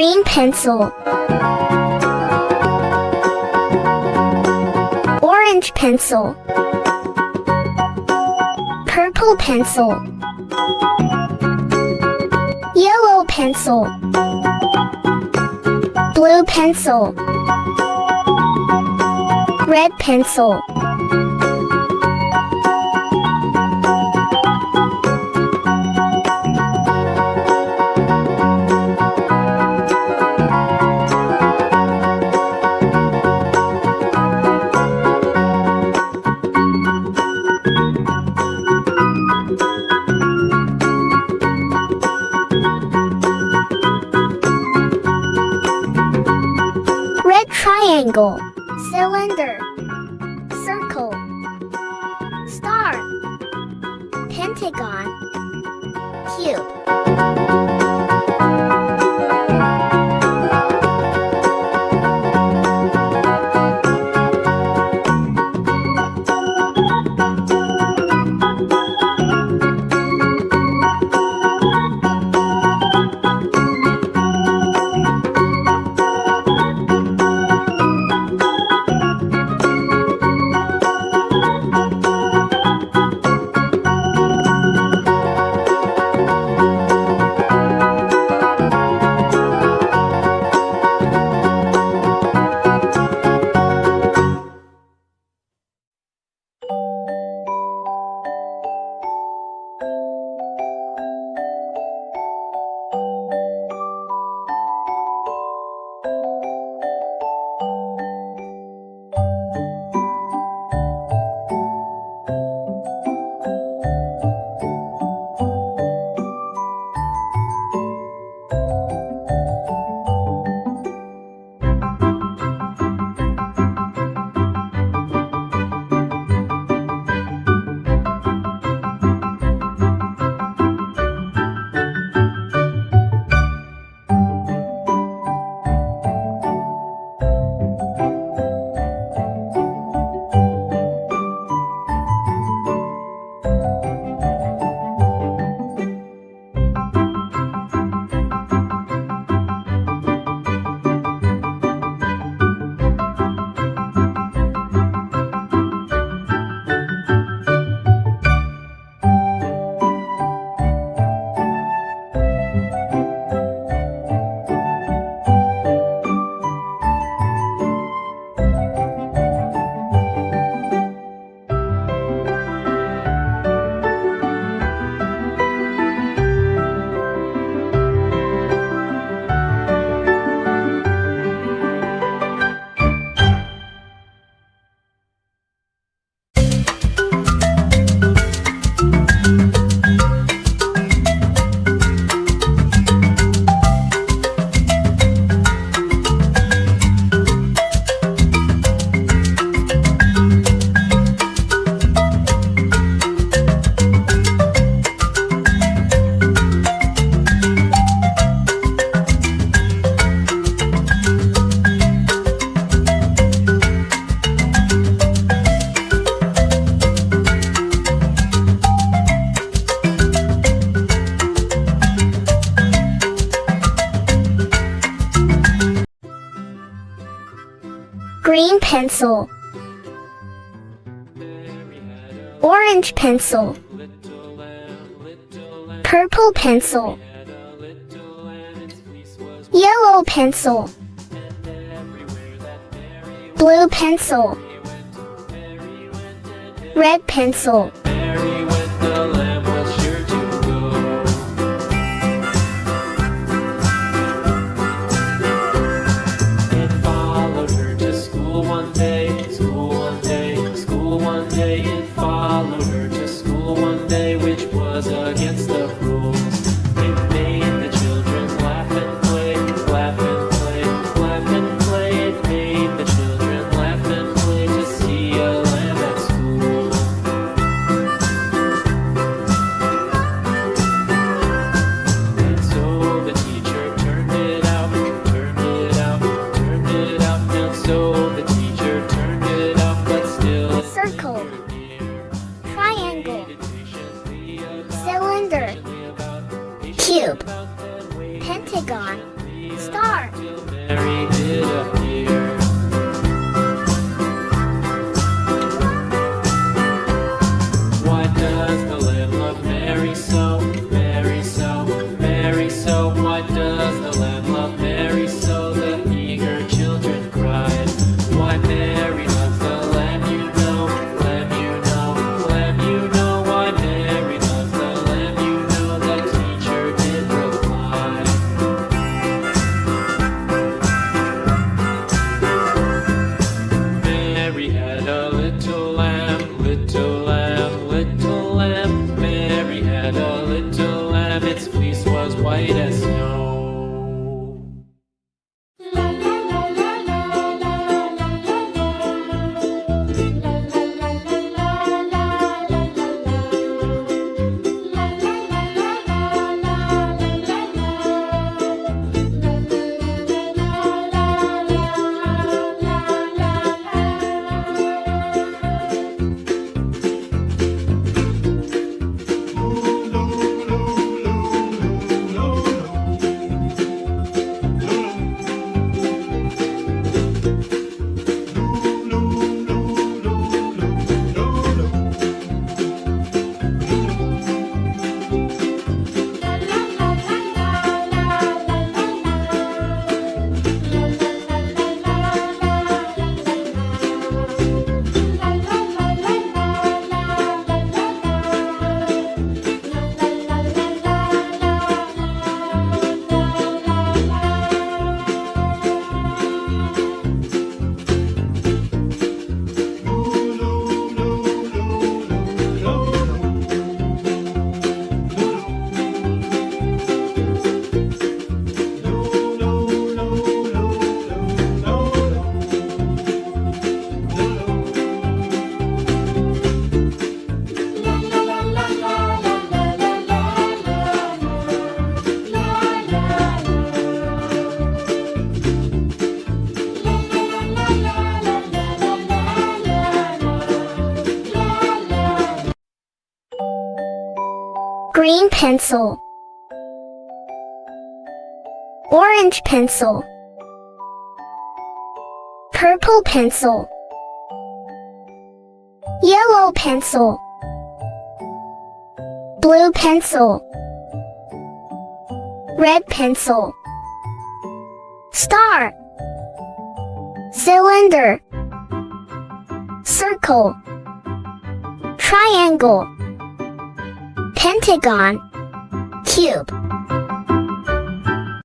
Green pencil. Orange pencil. Purple pencil. Yellow pencil. Blue pencil. Red pencil. Red triangle. Cylinder. Circle. Star. Pentagon. Cube. Green pencil. Orange pencil. Purple pencil. Yellow pencil. Blue pencil. Red pencil. Against the rules, it made the children laugh and play, laugh and play, laugh and play. It made the children laugh and play to see a lamb at school. And so the teacher turned it out, turned it out, turned it out. And so the teacher turned it out, but still Circle. Triangle. Cylinder. Cube. Pentagon. Star. till Mary did appear. Why does the lamb love Mary so, Mary so, Mary so? Why does the lamb love Mary so? The eager children cried. Why Mary loves the lamb, you know, lamb, you know, lamb, you know. Why Mary loves the lamb, you know, the teacher did reply. Mary had a little lamb, little lamb, little lamb. Mary had a little lamb, its fleece was white as snow. Green pencil. Orange pencil. Purple pencil. Yellow pencil. Blue pencil. Red pencil. Star. Cylinder. Circle. Triangle. Pentagon. Cube.